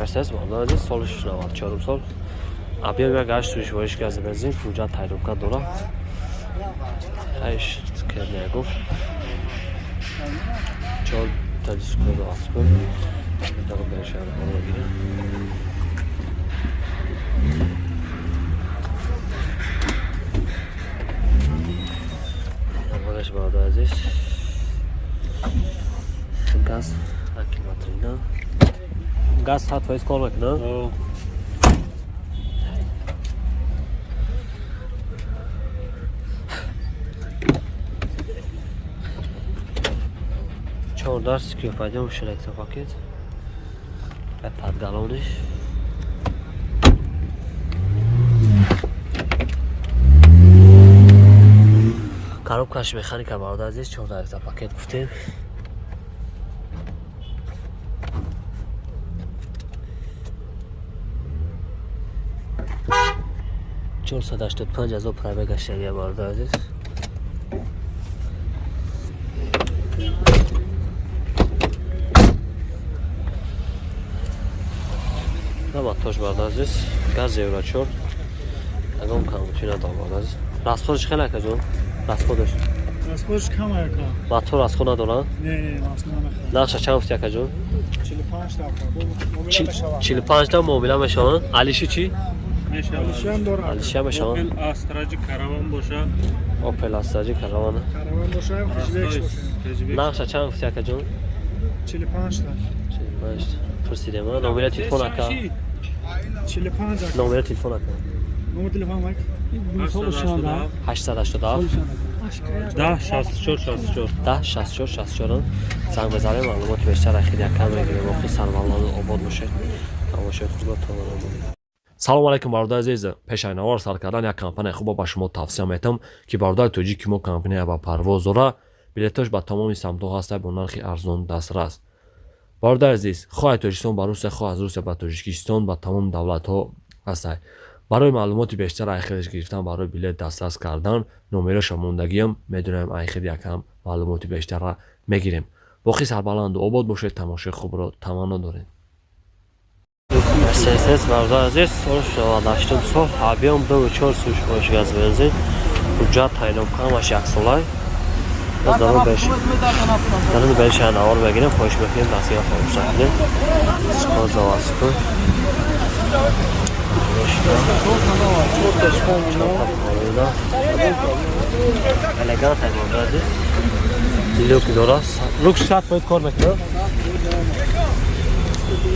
Verses var. Solış var. Çorum sol. Объем я гаш сушвоиш газ бензин куҷа тайробка дора. Хайш кернегов. Чор тадискоро аспо. Дагы бешар бологи. Bagaj vardı aziz. Gaz akümatıyla. Gaz saat faiz koymak ne? Çorlar sıkıyor paydım şu rekta paket. Ve padgaloni. Коробкаш механика барда азиз 14 та пакет гуфтем. $485,000 пробег аштагия барда азиз. Мотор барда азиз. Газ евро 4. Агам камчина дом барда азиз. Расходш хеле каҷон. Расходш. Расходш кам ака. Мотор расход надора? Не, аслан нахо. Нақша чанд гуфти акаҷон? 45 та. 45 та мобила мешаванд. Алиши чи? Алишам дора. Алишам мешаванд. Opel Astra Caravan boşa. Opel Astra Caravan. Караван боша, хушбекш боша. Нақша чанд гуфти акаҷон? 45 та. 45. Пурсидем. Номер телефон ака. 45 ака. Номер телефон ака. Номер телефон мак. 887 Да, 64. 10 64 زنگ بزنیم معلومات بیشتر اخیر کم بگیریم وقتی سرمالان آباد باشه تماشای خدمتتون رو. سلام علیکم برادر عزیز. پیشنهاد سر کردن یک کمپانی خوب با شما توصیه میتونم که برادر توجی که ما کمپانی با پرواز داره بلیتش با تمام سمت‌ها هست به نرخ ارزان دسترس. برادر عزیز خواهد تاجیکستان با روسیه خواهد روسیه با تاجیکستان با تمام دولت‌ها هست. برای معلومات بیشتر ایخیدش گرفتن برای بلیط دسترس کردن نمرش ماندگیم میدونم ایخید یکم معلومات بیشتر را میگیریم. باقی سربلند و آباد باشید تماشای خوب رو تمنا دارین. مرسدس برادر عزیز سرش داشتم سو объем 2.4 سوش باش گاز بنزین حجت تعیین کنمش یک سالای دارم بهش انوار بگیرم خوش بکنیم دستگاه خاموش کنیم سکوز واسکو elegant hayvanlardır. Luk doras. Luk saat boyut kormak ne?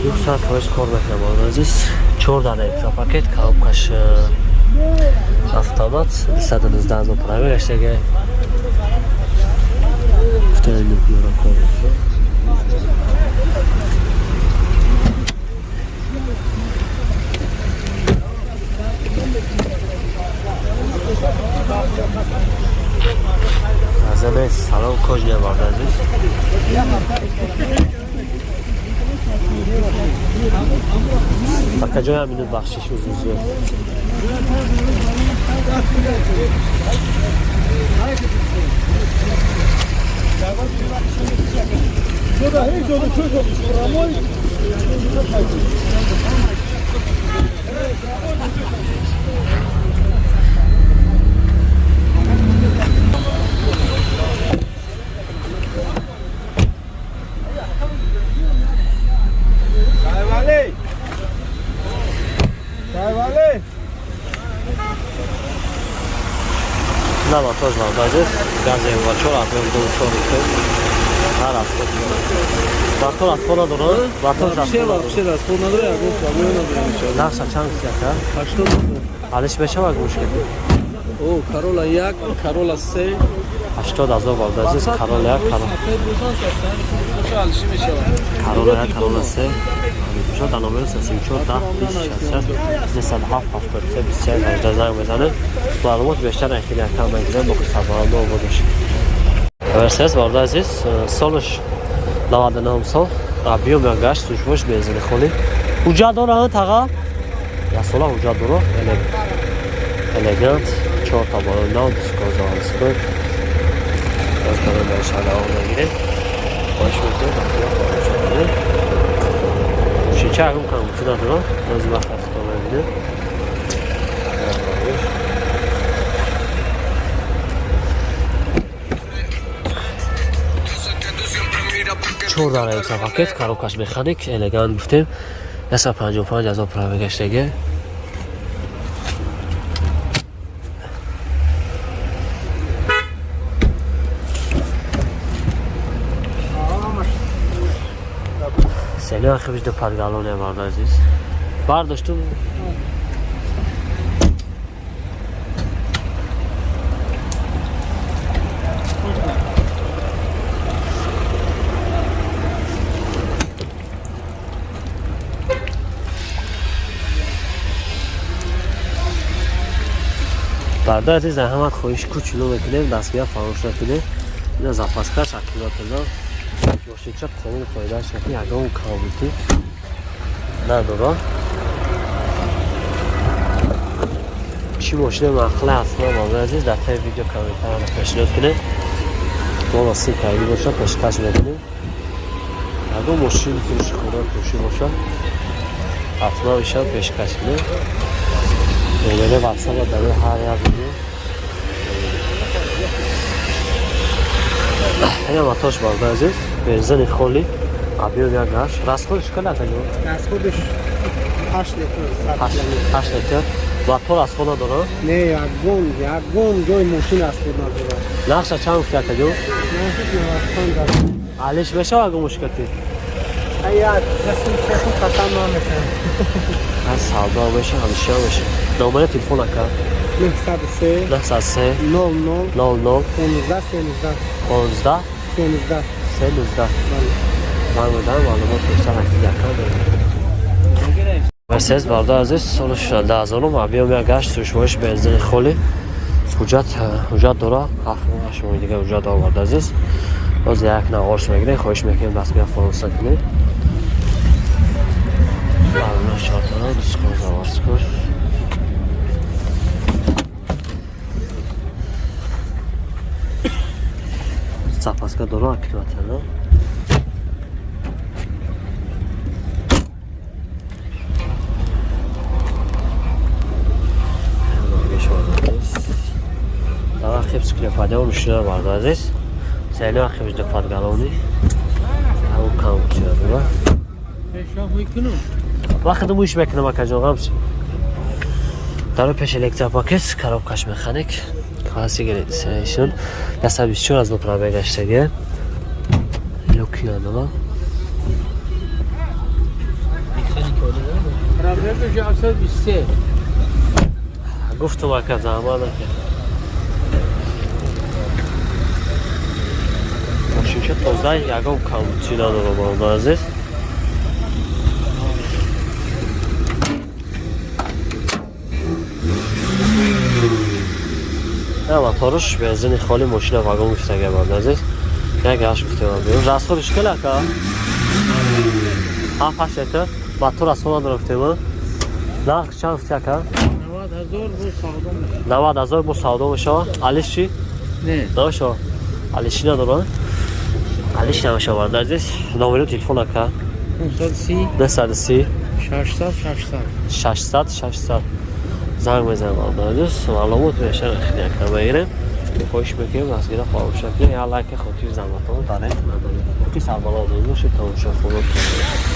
Luk saat boyut kormak ne bağlıdır? 4 tane ekstra paket kabkaş avtomat. İstediğinizde az operayı geçtiğe. Kutuyu luk yoran kormak. Azame salon kojne vardı aziz. Bakacağı minut bahşiş uzun. Na motor var aziz. Gaz var çok artık çok her hafta. Motor asfona doğru. Motor Bir şey var asfona doğru ya bu kamyon oluyor inşallah. Nasıl çank siyaka? Kaçta oldu? Alışverişe var müşkil. O Corolla yak, Corolla C. 80,000 vardı aziz. Corolla yak, Corolla C. شد دنبال سیستم شد ده بیشتر هفت سه بیشتر اجازه میزنه معلومات بیشتر اخیری کم بگیرم با سربلند آبادش. مرسدس وارد عزیز سالش 99 سال объем یا گشت توش باش بنزین خالی حجت داره تقا یا سالا حجت داره elegant 4 تا بالون دیسکوز آنسپر از داره بهش علاقه بگیریم باش میتونیم بخیار خواهد شده چه هم کنم چه ندارم از وقت افتاد ببینیم چور داره این پاکت کاروکاش مکانیک الگان گفتیم 155,000 پرامه گشتگی سیلی آخیش دو پرگالونه vardı aziz. Bardاشتم Barda aziz zahmet خویش کوچولو میکنیم دستگاه فراموش نکنیم اینا زاپاسکار شکلات اینا Yoshitcha qonun qoidalari yagon kaviti نداره چی ماشین مخله اصلا مادر عزیز در طی ویدیو کامنتر رو پیشنهاد کنه بالا 30 پیدی باشه پیشکش بکنیم اگه ماشین فروش خدا فروشی باشه حتما میشه پیشکش کنه ایمیل واتساپ رو در هر یک ویدیو اینه ماتاش بارده عزیز بنزین خالی آبی و گاش راسخورش کلا کنیم راسخورش 8 لیتر 8 لیتر موتور راسخور نداره نه یگون جای ماشین راسخور نداره نقشه چند افتاد کنیم نه علیش بشه اگه مشکلی ایا کسی قسم نمیشه از سودا بشه همیشه بشه نمره تلفن اکا 903 903 00 00 15 15 13 من بودم معلومات بیشتر اکتیگ اکا داریم مرسیز برده عزیز سال 16 آبیم یک گشت توش باش بنزین خالی حجت داره 7 ماه دیگه حجت آورده عزیز باز یک نوارش میگیره خواهش میکنیم دستگاه فرانسه کنیم معلومه شارتانه دوستکار زوارسکار запаска дора активатана Daha hepsi klepade olmuşlar vardı aziz. Seni akıbız da padgaloni. Ama kamuçuyor bu. شاه کنم Vakıdı bu iş bekle bakacağım hamsi. Darı peş elektrik paket karabkaş mekanik. Klasi geldi senişin. Yasa biz az bu prabaya geçti. Lokiyanala. پرابلم جو اکثر 23 گفتم که زمان که ماشین که تازه یکم کامچینا داره با عزیز نه موتورش بنزین خالی ماشین واگن میفته با عزیز یک گاش گفتم بیرون راسخورش کلا که 7 لیتر موتور راسخور نداره نه چند افته که 90,000 90,000 bu sağdan bu savdo میشه علیش چی؟ نه نمیشه علیشی نداره علیش نمیشه وارد عزیز نمره تلفن اکا 530 930 600 600 زنگ بزن وارد عزیز معلومات میشه خیلی اکتا بگیریم خوش بکنیم از گیره خواهد شکلی یا لایک خودتوی زحمت رو داره نداره خودتوی سربالا داریم باشه تا اونشا خونو کنیم